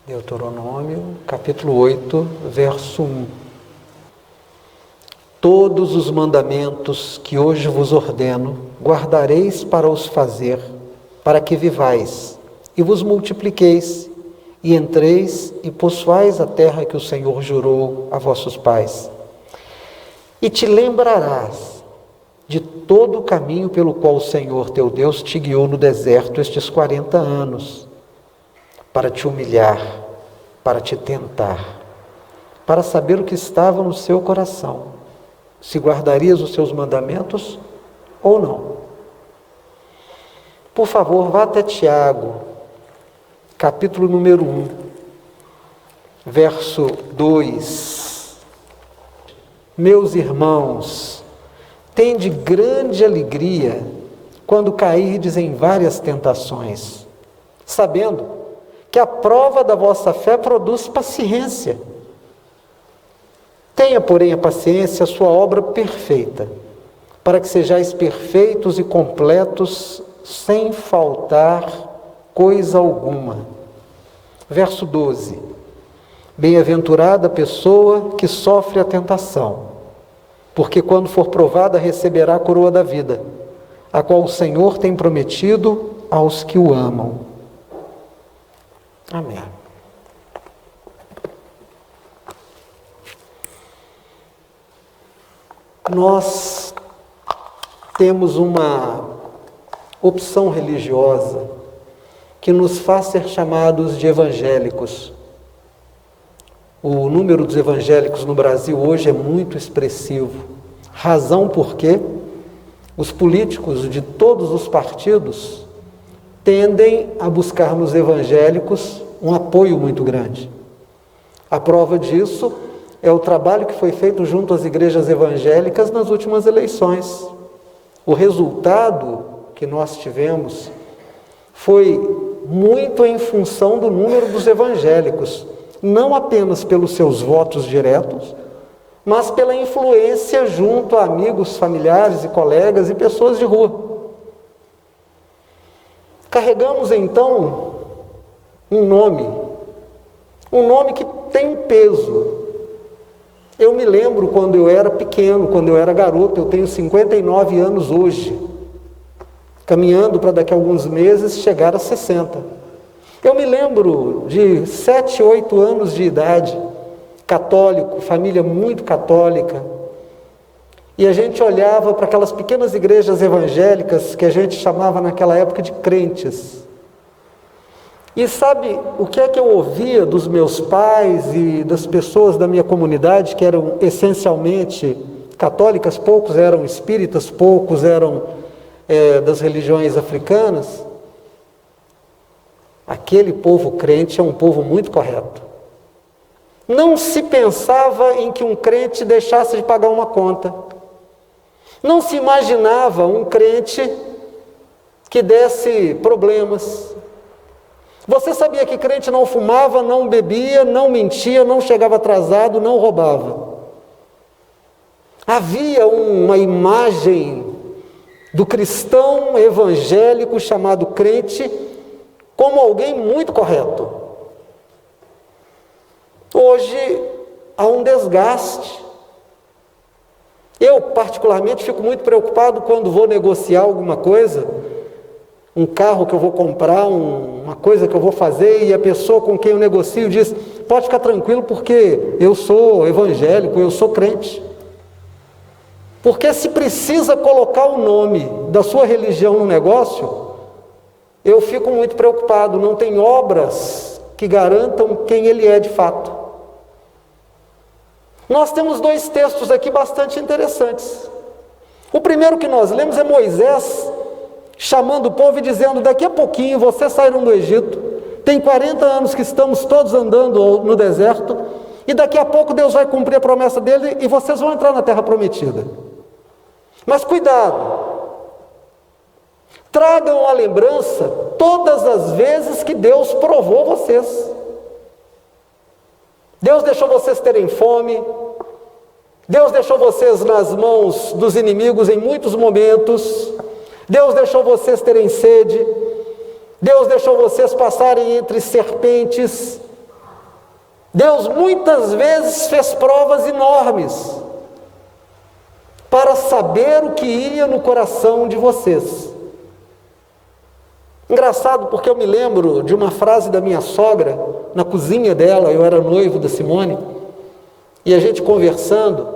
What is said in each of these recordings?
Deuteronômio, capítulo 8, verso 1. Todos os mandamentos que hoje vos ordeno, guardareis para os fazer, para que vivais, e vos multipliqueis, e entreis e possuais a terra que o Senhor jurou a vossos pais. E te lembrarás de todo o caminho pelo qual o Senhor teu Deus te guiou no deserto estes 40 anos, para te humilhar, para te tentar, para saber o que estava no seu coração, se guardarias os seus mandamentos ou não. Por favor, vá até Tiago, capítulo número 1, verso 2. Meus irmãos, tende grande alegria quando cairdes em várias tentações, sabendo que a prova da vossa fé produz paciência. Tenha, porém, a paciência a sua obra perfeita, para que sejais perfeitos e completos, sem faltar coisa alguma. Verso 12. Bem-aventurada a pessoa que sofre a tentação, porque quando for provada receberá a coroa da vida, a qual o Senhor tem prometido aos que o amam. Amém. Nós temos uma opção religiosa que nos faz ser chamados de evangélicos. O número dos evangélicos no Brasil hoje é muito expressivo. Razão porque os políticos de todos os partidos tendem a buscar nos evangélicos um apoio muito grande. A prova disso é o trabalho que foi feito junto às igrejas evangélicas nas últimas eleições. O resultado que nós tivemos foi muito em função do número dos evangélicos, não apenas pelos seus votos diretos, mas pela influência junto a amigos, familiares e colegas e pessoas de rua. Carregamos então um nome que tem peso. Eu me lembro quando eu era pequeno, quando eu era garoto, eu tenho 59 anos hoje, caminhando para daqui a alguns meses chegar a 60. Eu me lembro de 7, 8 anos de idade, católico, família muito católica, e a gente olhava para aquelas pequenas igrejas evangélicas que a gente chamava naquela época de crentes. E sabe o que é que eu ouvia dos meus pais e das pessoas da minha comunidade, que eram essencialmente católicas, poucos eram espíritas, poucos eram das religiões africanas? Aquele povo crente é um povo muito correto. Não se pensava em que um crente deixasse de pagar uma conta. Não se imaginava um crente que desse problemas. Você sabia que crente não fumava, não bebia, não mentia, não chegava atrasado, não roubava. Havia uma imagem do cristão evangélico chamado crente como alguém muito correto. Hoje há um desgaste. Eu, particularmente, fico muito preocupado quando vou negociar alguma coisa, um carro que eu vou comprar, uma coisa que eu vou fazer, e a pessoa com quem eu negocio diz: pode ficar tranquilo porque eu sou evangélico, eu sou crente. Porque se precisa colocar o nome da sua religião no negócio, eu fico muito preocupado. Não tem obras que garantam quem ele é de fato. Nós temos 2 textos aqui bastante interessantes. O primeiro que nós lemos é Moisés chamando o povo e dizendo: daqui a pouquinho vocês saíram do Egito, tem 40 anos que estamos todos andando no deserto, e daqui a pouco Deus vai cumprir a promessa dele e vocês vão entrar na terra prometida. Mas cuidado, tragam à lembrança todas as vezes que Deus provou vocês. Deus deixou vocês terem fome, Deus deixou vocês nas mãos dos inimigos em muitos momentos, Deus deixou vocês terem sede, Deus deixou vocês passarem entre serpentes, Deus muitas vezes fez provas enormes para saber o que ia no coração de vocês. Engraçado, porque eu me lembro de uma frase da minha sogra, na cozinha dela, eu era noivo da Simone, e a gente conversando,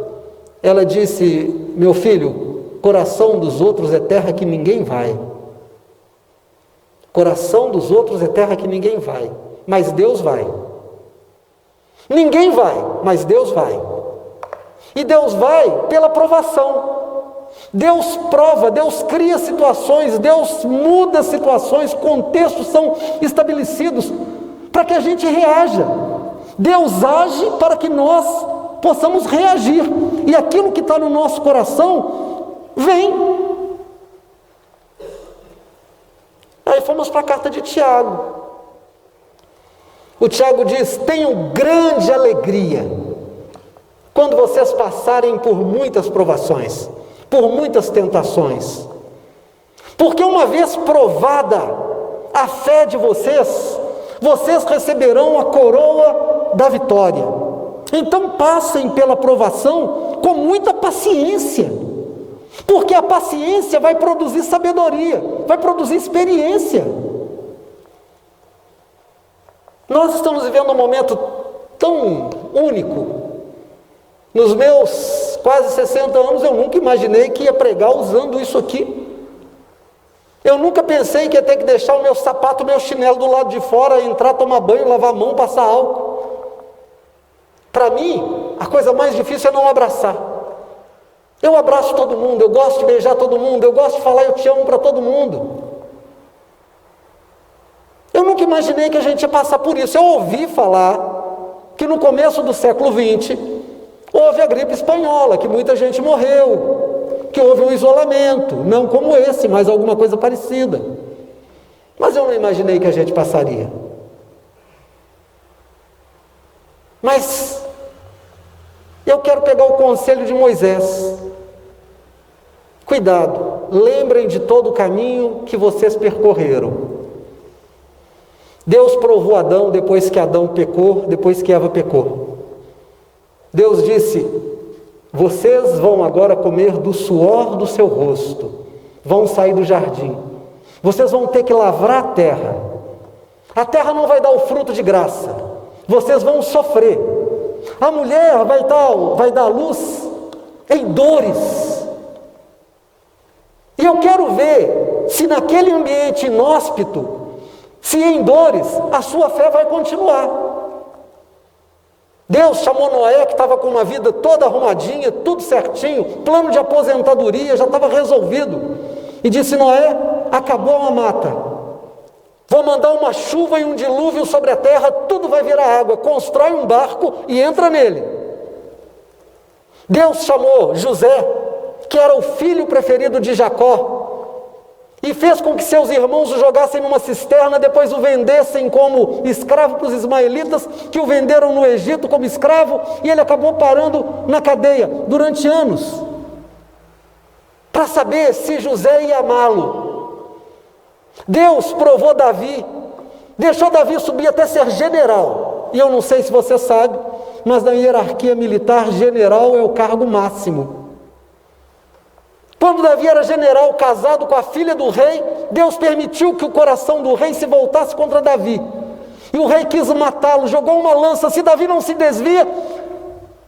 ela disse: meu filho, coração dos outros é terra que ninguém vai. Coração dos outros é terra que ninguém vai, mas Deus vai. Ninguém vai, mas Deus vai. E Deus vai pela provação. Deus prova, Deus cria situações, Deus muda situações, contextos são estabelecidos para que a gente reaja. Deus age para que nós possamos reagir. E aquilo que está no nosso coração vem. Aí fomos para a carta de Tiago. O Tiago diz: tenham grande alegria quando vocês passarem por muitas provações, por muitas tentações, porque uma vez provada a fé de vocês, vocês receberão a coroa da vitória. Então passem pela provação com muita paciência, porque a paciência vai produzir sabedoria, vai produzir experiência. Nós estamos vivendo um momento tão único. Nos meus quase 60 anos, eu nunca imaginei que ia pregar usando isso aqui. Eu nunca pensei que ia ter que deixar o meu sapato, o meu chinelo do lado de fora, entrar, tomar banho, lavar a mão, passar álcool. Para mim, a coisa mais difícil é não abraçar. Eu abraço todo mundo, eu gosto de beijar todo mundo, eu gosto de falar eu te amo para todo mundo. Eu nunca imaginei que a gente ia passar por isso. Eu ouvi falar que no começo do século XX houve a gripe espanhola, que muita gente morreu, que houve um isolamento, não como esse, mas alguma coisa parecida. Mas eu não imaginei que a gente passaria. Mas eu quero pegar o conselho de Moisés. Cuidado, lembrem de todo o caminho que vocês percorreram. Deus provou Adão depois que Adão pecou, depois que Eva pecou. Deus disse: vocês vão agora comer do suor do seu rosto, vão sair do jardim, vocês vão ter que lavrar a terra não vai dar o fruto de graça, vocês vão sofrer, a mulher vai dar luz em dores. E eu quero ver se naquele ambiente inóspito, se em dores, a sua fé vai continuar. Deus chamou Noé, que estava com uma vida toda arrumadinha, tudo certinho, plano de aposentadoria, já estava resolvido. E disse: Noé, acabou a mata. Vou mandar uma chuva e um dilúvio sobre a terra, tudo vai virar água. Constrói um barco e entra nele. Deus chamou José, que era o filho preferido de Jacó, e fez com que seus irmãos o jogassem numa cisterna, depois o vendessem como escravo para os ismaelitas, que o venderam no Egito como escravo, e ele acabou parando na cadeia durante anos, para saber se José ia amá-lo. Deus provou Davi, deixou Davi subir até ser general, e eu não sei se você sabe, mas na hierarquia militar, general é o cargo máximo. Quando Davi era general, casado com a filha do rei, Deus permitiu que o coração do rei se voltasse contra Davi. E o rei quis matá-lo, jogou uma lança. Se Davi não se desvia,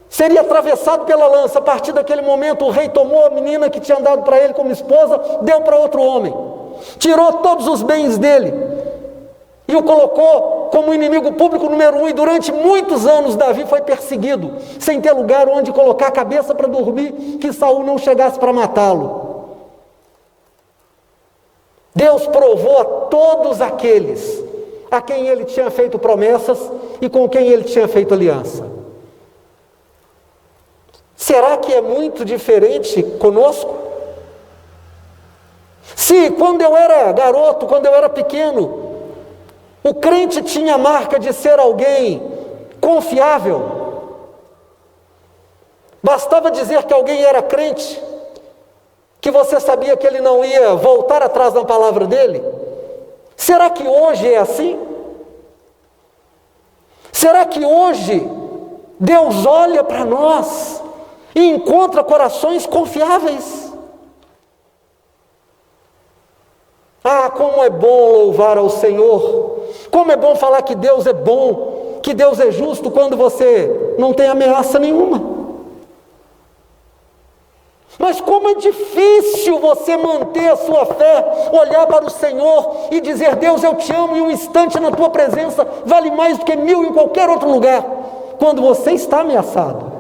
seria atravessado pela lança. A partir daquele momento, o rei tomou a menina que tinha dado para ele como esposa, deu para outro homem. Tirou todos os bens dele e o colocou como inimigo público número 1. E durante muitos anos Davi foi perseguido, sem ter lugar onde colocar a cabeça para dormir, que Saul não chegasse para matá-lo. Deus provou a todos aqueles a quem ele tinha feito promessas e com quem ele tinha feito aliança. Será que é muito diferente conosco? Se quando eu era garoto, quando eu era pequeno, o crente tinha a marca de ser alguém confiável, bastava dizer que alguém era crente, que você sabia que ele não ia voltar atrás na palavra dele. Será que hoje é assim? Será que hoje Deus olha para nós e encontra corações confiáveis? Ah, como é bom louvar ao Senhor, como é bom falar que Deus é bom, que Deus é justo quando você não tem ameaça nenhuma. Mas como é difícil você manter a sua fé, olhar para o Senhor e dizer: Deus, eu te amo, e um instante na tua presença vale mais do que 1000 em qualquer outro lugar, quando você está ameaçado.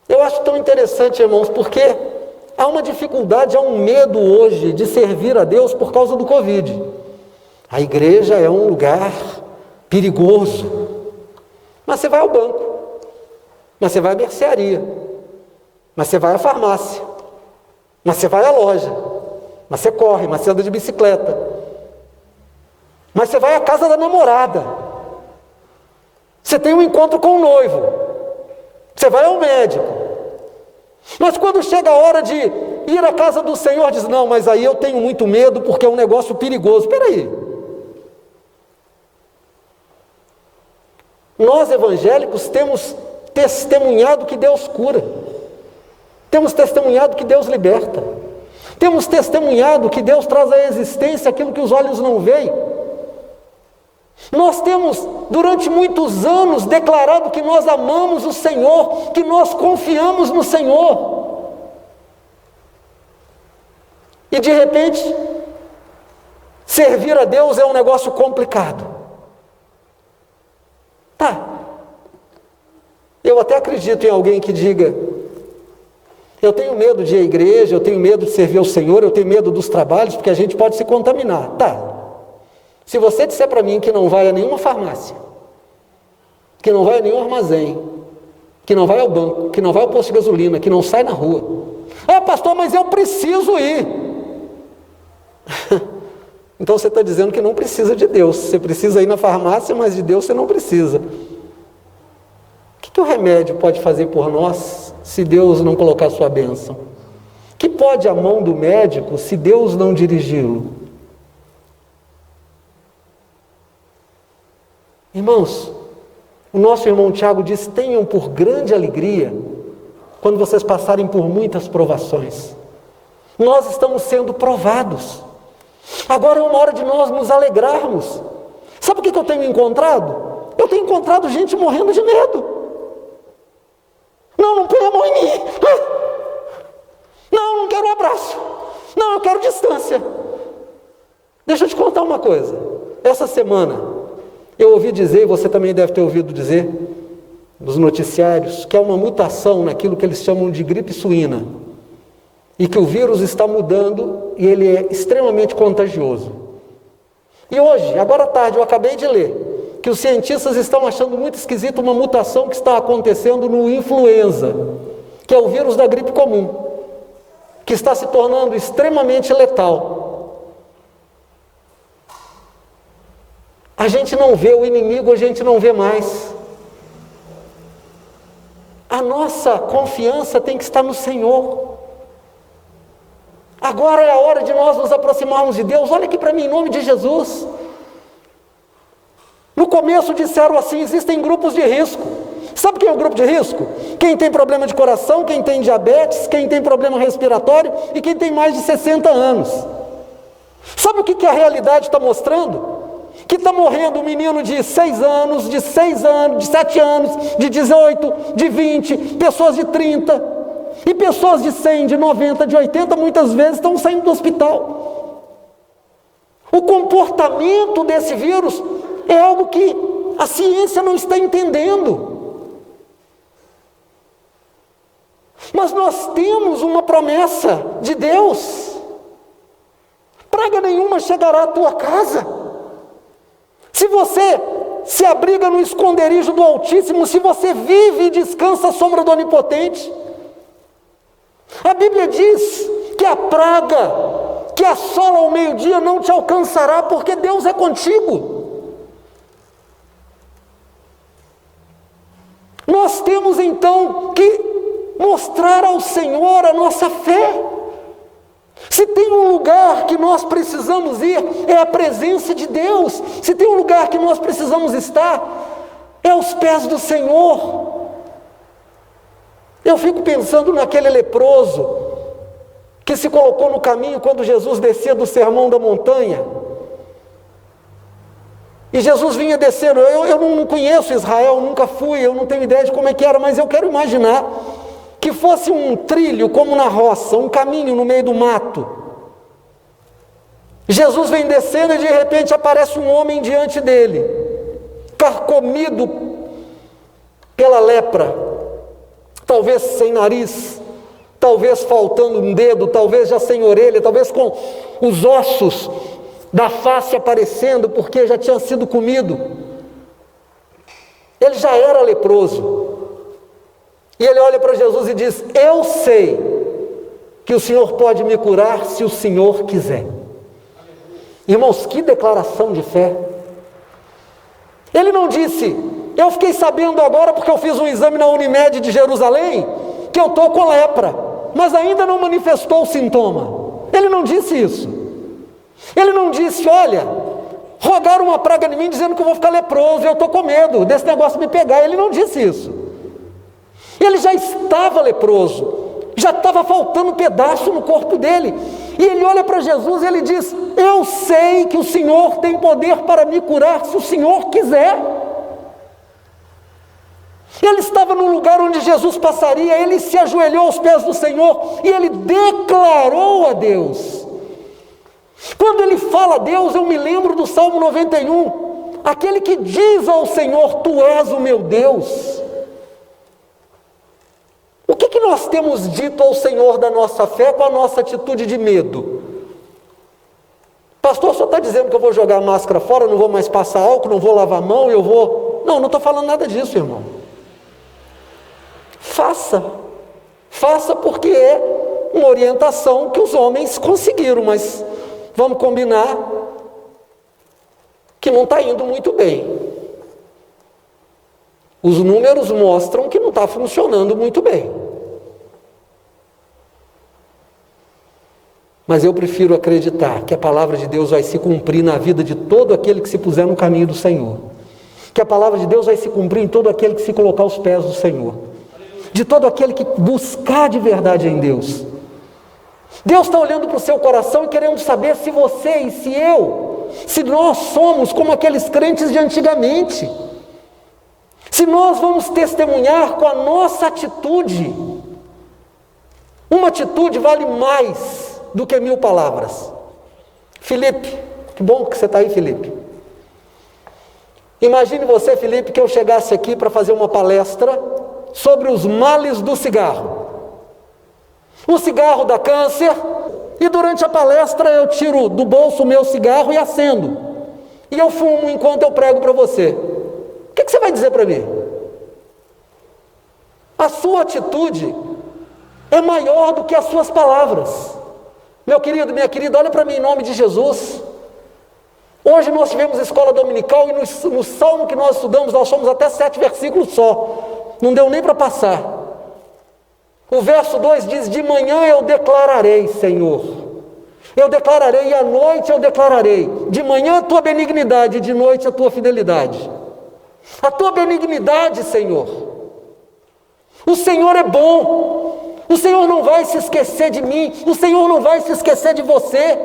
Eu acho tão interessante, irmãos, porque há uma dificuldade, há um medo hoje de servir a Deus por causa do Covid. A igreja é um lugar perigoso. Mas você vai ao banco, mas você vai à mercearia, mas você vai à farmácia, mas você vai à loja, mas você corre, mas você anda de bicicleta, mas você vai à casa da namorada, você tem um encontro com o noivo, você vai ao médico. Mas quando chega a hora de ir à casa do Senhor, diz: não, mas aí eu tenho muito medo porque é um negócio perigoso. Espera aí. Nós evangélicos temos testemunhado que Deus cura. Temos testemunhado que Deus liberta. Temos testemunhado que Deus traz à existência aquilo que os olhos não veem. Nós temos, durante muitos anos, declarado que nós amamos o Senhor, que nós confiamos no Senhor. E de repente, servir a Deus é um negócio complicado. Tá. Eu até acredito em alguém que diga: eu tenho medo de ir à igreja, eu tenho medo de servir ao Senhor, eu tenho medo dos trabalhos, porque a gente pode se contaminar. Tá. Se você disser para mim que não vai a nenhuma farmácia, que não vai a nenhum armazém, que não vai ao banco, que não vai ao posto de gasolina, que não sai na rua. Ah, pastor, mas eu preciso ir. Então você está dizendo que não precisa de Deus. Você precisa ir na farmácia, mas de Deus você não precisa. O que o remédio pode fazer por nós se Deus não colocar sua bênção? O que pode a mão do médico se Deus não dirigi-lo? Irmãos, o nosso irmão Tiago diz: tenham por grande alegria quando vocês passarem por muitas provações. Nós estamos sendo provados. Agora é uma hora de nós nos alegrarmos. Sabe o que eu tenho encontrado? Eu tenho encontrado gente morrendo de medo. Não põe a mão em mim. Não quero um abraço. Não, eu quero distância. Deixa eu te contar uma coisa. Essa semana eu ouvi dizer, e você também deve ter ouvido dizer, nos noticiários, que há uma mutação naquilo que eles chamam de gripe suína. E que o vírus está mudando e ele é extremamente contagioso. E hoje, agora à tarde, eu acabei de ler que os cientistas estão achando muito esquisito uma mutação que está acontecendo no influenza, que é o vírus da gripe comum, que está se tornando extremamente letal. A gente não vê o inimigo, a gente não vê mais. A nossa confiança tem que estar no Senhor. Agora é a hora de nós nos aproximarmos de Deus. Olha aqui para mim, em nome de Jesus. No começo disseram assim: existem grupos de risco. Sabe quem é o grupo de risco? Quem tem problema de coração, quem tem diabetes, quem tem problema respiratório e quem tem mais de 60 anos. Sabe o que a realidade está mostrando? Que está morrendo um menino de 6 anos, de 6 anos, de 7 anos, de 18, de 20, pessoas de 30, e pessoas de 100, de 90, de 80, muitas vezes estão saindo do hospital. O comportamento desse vírus é algo que a ciência não está entendendo. Mas nós temos uma promessa de Deus: praga nenhuma chegará à tua casa. Se você se abriga no esconderijo do Altíssimo, se você vive e descansa à sombra do Onipotente, a Bíblia diz que a praga que assola ao meio-dia não te alcançará, porque Deus é contigo. Nós temos então que mostrar ao Senhor a nossa fé. Se tem um lugar que nós precisamos ir, é a presença de Deus. Se tem um lugar que nós precisamos estar, É aos pés do Senhor. Eu fico pensando naquele leproso que se colocou no caminho quando Jesus descia do Sermão da Montanha. E Jesus vinha descendo. Eu não conheço Israel, nunca fui, eu não tenho ideia de como é que era, mas eu quero imaginar que fosse um trilho como na roça, um caminho no meio do mato. Jesus vem descendo e de repente aparece um homem diante dele, carcomido pela lepra, talvez sem nariz, talvez faltando um dedo, talvez já sem orelha, talvez com os ossos da face aparecendo porque já tinha sido comido. Ele já era leproso. E ele olha para Jesus e diz: eu sei que o Senhor pode me curar se o Senhor quiser. Irmãos, que declaração de fé. Ele não disse: eu fiquei sabendo agora porque eu fiz um exame na Unimed de Jerusalém que eu estou com lepra, mas ainda não manifestou o sintoma. Ele não disse isso. Ele não disse: olha, rogaram uma praga em mim dizendo que eu vou ficar leproso, eu estou com medo desse negócio me pegar. Ele não disse isso. Ele já estava leproso, já estava faltando um pedaço no corpo dele. E ele olha para Jesus e ele diz: eu sei que o Senhor tem poder para me curar se o Senhor quiser. Ele estava num lugar onde Jesus passaria, ele se ajoelhou aos pés do Senhor e ele declarou a Deus. Quando ele fala a Deus, eu me lembro do Salmo 91, aquele que diz ao Senhor: tu és o meu Deus. O que nós temos dito ao Senhor da nossa fé com a nossa atitude de medo? Pastor, só está dizendo que eu vou jogar a máscara fora, não vou mais passar álcool, não vou lavar a mão, eu vou... Não estou falando nada disso, irmão. Faça porque é uma orientação que os homens conseguiram, mas vamos combinar que não está indo muito bem. Os números mostram que não está funcionando muito bem. Mas eu prefiro acreditar que a palavra de Deus vai se cumprir na vida de todo aquele que se puser no caminho do Senhor. Que a palavra de Deus vai se cumprir em todo aquele que se colocar aos pés do Senhor. De todo aquele que buscar de verdade em Deus. Deus está olhando para o seu coração e querendo saber se você e se nós somos como aqueles crentes de antigamente. Se nós vamos testemunhar com a nossa atitude. Uma atitude vale mais do que 1000 palavras. Felipe, que bom que você está aí, Felipe. Imagine você, Felipe, que eu chegasse aqui para fazer uma palestra sobre os males do cigarro. O cigarro dá câncer, e durante a palestra eu tiro do bolso o meu cigarro e acendo. E eu fumo enquanto eu prego para você. O que você vai dizer para mim? A sua atitude é maior do que as suas palavras. Meu querido, minha querida, olha para mim em nome de Jesus. Hoje nós tivemos escola dominical e no salmo que nós estudamos, nós somos até 7 versículos só. Não deu nem para passar. O verso 2 diz: de manhã eu declararei, Senhor. Eu declararei, e à noite eu declararei. De manhã a tua benignidade, e de noite a tua fidelidade. A tua benignidade, Senhor. O Senhor é bom. O Senhor não vai se esquecer de mim. O Senhor não vai se esquecer de você.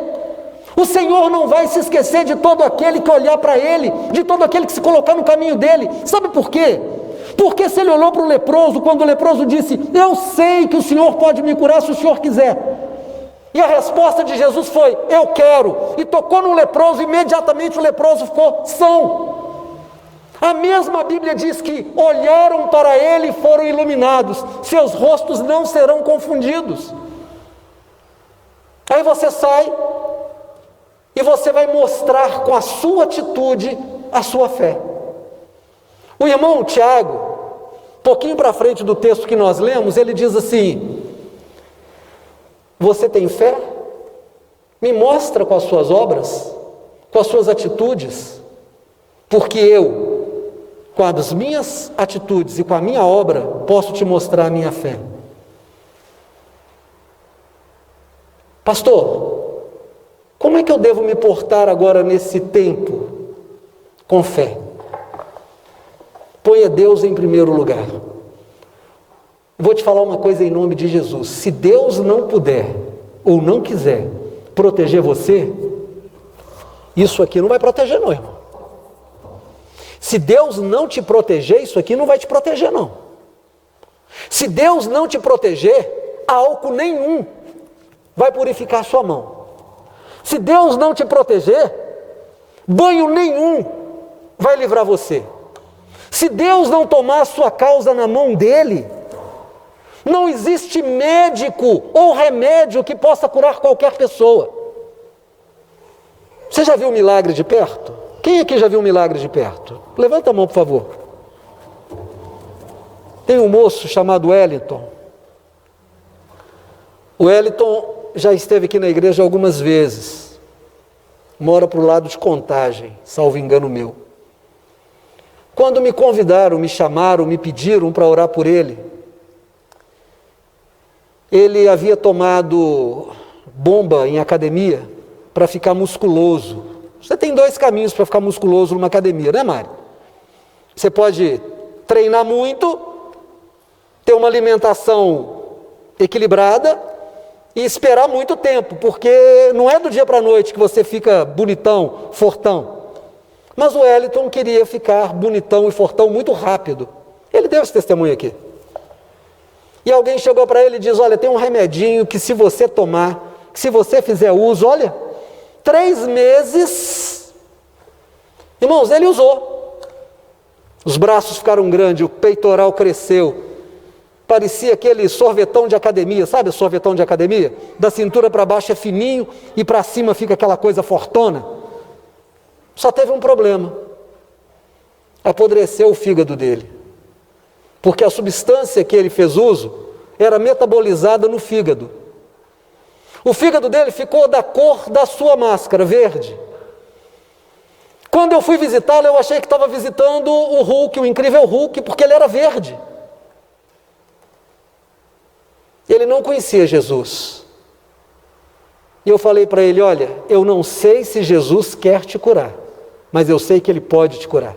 O Senhor não vai se esquecer de todo aquele que olhar para Ele, de todo aquele que se colocar no caminho dEle. Sabe por quê? Porque se Ele olhou para o leproso, quando o leproso disse: eu sei que o Senhor pode me curar se o Senhor quiser. E a resposta de Jesus foi: eu quero. E tocou no leproso, imediatamente o leproso ficou são. A mesma Bíblia diz que olharam para Ele e foram iluminados. Seus rostos não serão confundidos. Aí você sai e você vai mostrar com a sua atitude a sua fé. O irmão Tiago, pouquinho para frente do texto que nós lemos, ele diz assim: você tem fé? Me mostra com as suas obras, com as suas atitudes, porque eu, com as minhas atitudes e com a minha obra, posso te mostrar a minha fé. Pastor, como é que eu devo me portar agora nesse tempo com fé? Ponha Deus em primeiro lugar. Vou te falar uma coisa em nome de Jesus. Se Deus não puder ou não quiser proteger você, isso aqui não vai proteger não, irmão. Se Deus não te proteger, isso aqui não vai te proteger não. Se Deus não te proteger, álcool nenhum vai purificar a sua mão. Se Deus não te proteger, banho nenhum vai livrar você. Se Deus não tomar a sua causa na mão dele, não existe médico ou remédio que possa curar qualquer pessoa. Você já viu um milagre de perto? Quem aqui já viu um milagre de perto? Levanta a mão, por favor. Tem um moço chamado Wellington. O Wellington já esteve aqui na igreja algumas vezes. Mora para o lado de Contagem, salvo engano meu. Quando me convidaram, me chamaram, me pediram para orar por ele, ele havia tomado bomba em academia para ficar musculoso. Você tem dois caminhos para ficar musculoso numa academia, né, Mário? Você pode treinar muito, ter uma alimentação equilibrada e esperar muito tempo, porque não é do dia para a noite que você fica bonitão, fortão. Mas o Wellington queria ficar bonitão e fortão muito rápido. Ele deu esse testemunho aqui. E alguém chegou para ele e diz, olha, tem um remedinho que se você tomar, que se você fizer uso, olha, 3 meses, irmãos, ele usou. Os braços ficaram grandes, o peitoral cresceu. Parecia aquele sorvetão de academia, sabe o sorvetão de academia? Da cintura para baixo é fininho e para cima fica aquela coisa fortona. Só teve um problema. Apodreceu o fígado dele. Porque a substância que ele fez uso era metabolizada no fígado. O fígado dele ficou da cor da sua máscara, verde. Quando eu fui visitá-lo, eu achei que estava visitando o Hulk, o incrível Hulk, porque ele era verde. Ele não conhecia Jesus. E eu falei para ele, olha, eu não sei se Jesus quer te curar, mas eu sei que ele pode te curar.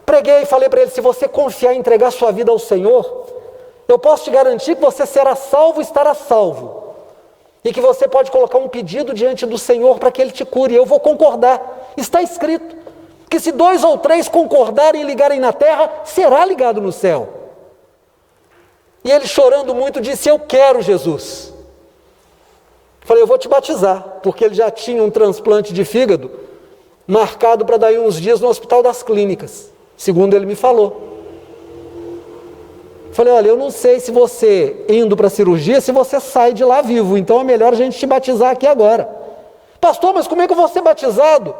Preguei e falei para ele, se você confiar e entregar sua vida ao Senhor, eu posso te garantir que você será salvo e estará salvo. E que você pode colocar um pedido diante do Senhor para que Ele te cure. Eu vou concordar. Está escrito que se 2 ou 3 concordarem e ligarem na terra, será ligado no céu. E ele chorando muito disse, eu quero Jesus. Falei, eu vou te batizar, porque ele já tinha um transplante de fígado marcado para daí uns dias no Hospital das Clínicas, segundo ele me falou. Falei, olha, eu não sei se você, indo para a cirurgia, se você sai de lá vivo, então é melhor a gente te batizar aqui agora. Pastor, mas como é que eu vou ser batizado?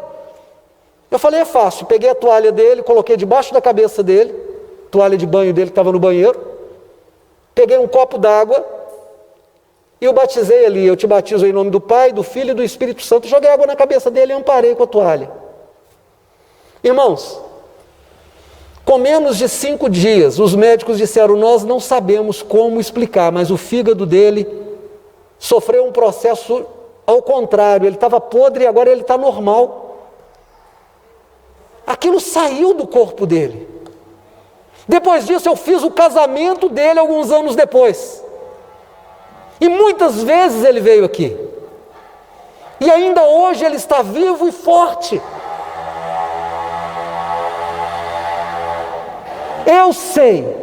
Eu falei, é fácil, peguei a toalha dele, coloquei debaixo da cabeça dele, toalha de banho dele que estava no banheiro, peguei um copo d'água e o batizei ali, eu te batizo em nome do Pai, do Filho e do Espírito Santo, joguei água na cabeça dele e amparei com a toalha. Irmãos, com menos de 5 dias, os médicos disseram, nós não sabemos como explicar, mas o fígado dele sofreu um processo ao contrário, ele estava podre e agora ele está normal. Aquilo saiu do corpo dele. Depois disso eu fiz o casamento dele alguns anos depois. E muitas vezes ele veio aqui. E ainda hoje ele está vivo e forte. Eu sei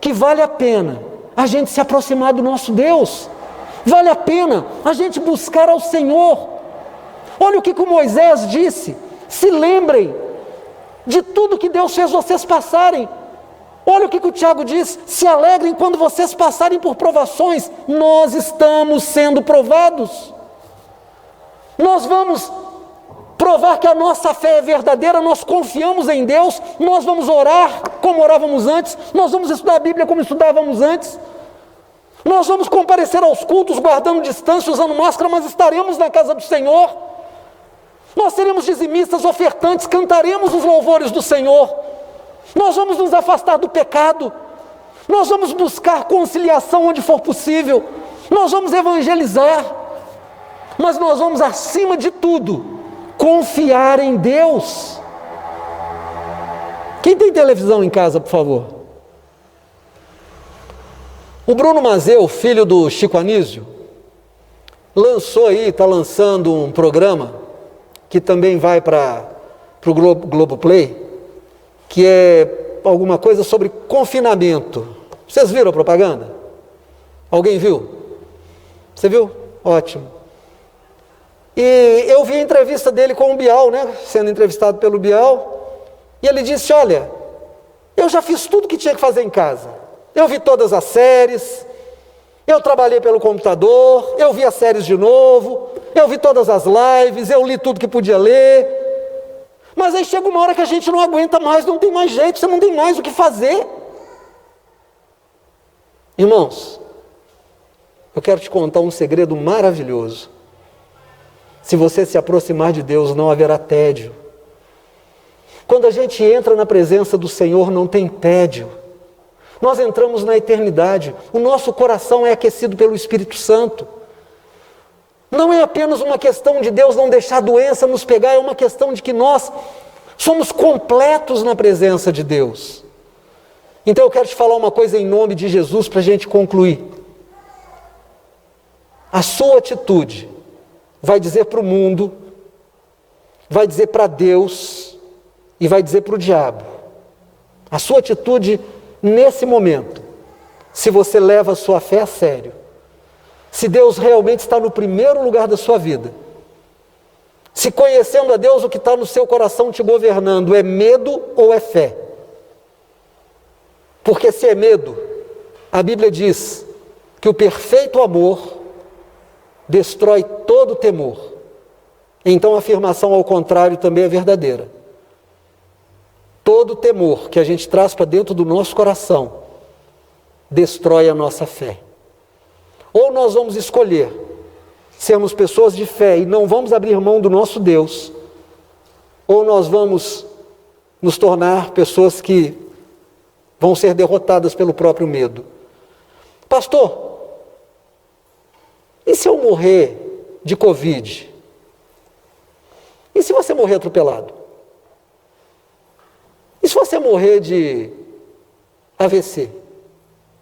que vale a pena a gente se aproximar do nosso Deus. Vale a pena a gente buscar ao Senhor. Olha o que o Moisés disse. Se lembrem de tudo que Deus fez vocês passarem. Olha o que o Tiago diz. Se alegrem quando vocês passarem por provações. Nós estamos sendo provados. Nós vamos provar que a nossa fé é verdadeira, nós confiamos em Deus, nós vamos orar como orávamos antes, nós vamos estudar a Bíblia como estudávamos antes, nós vamos comparecer aos cultos guardando distância, usando máscara, mas estaremos na casa do Senhor, nós seremos dizimistas, ofertantes, cantaremos os louvores do Senhor, nós vamos nos afastar do pecado, nós vamos buscar conciliação onde for possível, nós vamos evangelizar, mas nós vamos, acima de tudo, confiar em Deus. Quem tem televisão em casa, por favor? O Bruno Mazeu, filho do Chico Anísio, lançou aí, está lançando um programa que também vai para o Globoplay, que é alguma coisa sobre confinamento. Vocês viram a propaganda? Alguém viu? Você viu? Ótimo. E eu vi a entrevista dele com o Bial, né? Sendo entrevistado pelo Bial, e ele disse, olha, eu já fiz tudo que tinha que fazer em casa. Eu vi todas as séries, eu trabalhei pelo computador, eu vi as séries de novo, eu vi todas as lives, eu li tudo que podia ler. Mas aí chega uma hora que a gente não aguenta mais, não tem mais jeito, você não tem mais o que fazer. Irmãos, eu quero te contar um segredo maravilhoso. Se você se aproximar de Deus, não haverá tédio. Quando a gente entra na presença do Senhor, não tem tédio. Nós entramos na eternidade, o nosso coração é aquecido pelo Espírito Santo. Não é apenas uma questão de Deus não deixar a doença nos pegar, é uma questão de que nós somos completos na presença de Deus. Então eu quero te falar uma coisa em nome de Jesus para a gente concluir. A sua atitude vai dizer para o mundo, vai dizer para Deus e vai dizer para o diabo. A sua atitude nesse momento, se você leva a sua fé a sério, se Deus realmente está no primeiro lugar da sua vida, se conhecendo a Deus o que está no seu coração te governando, é medo ou é fé? Porque se é medo, a Bíblia diz que o perfeito amor destrói todo temor. Então a afirmação ao contrário também é verdadeira. Todo temor que a gente traz para dentro do nosso coração destrói a nossa fé. Ou nós vamos escolher sermos pessoas de fé e não vamos abrir mão do nosso Deus, ou nós vamos nos tornar pessoas que vão ser derrotadas pelo próprio medo. Pastor, e se eu morrer de Covid? E se você morrer atropelado? E se você morrer de AVC?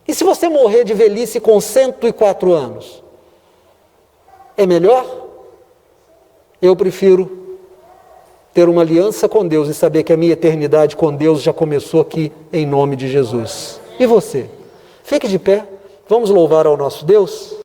E se você morrer de velhice com 104 anos? É melhor? Eu prefiro ter uma aliança com Deus e saber que a minha eternidade com Deus já começou aqui em nome de Jesus. E você? Fique de pé, vamos louvar ao nosso Deus?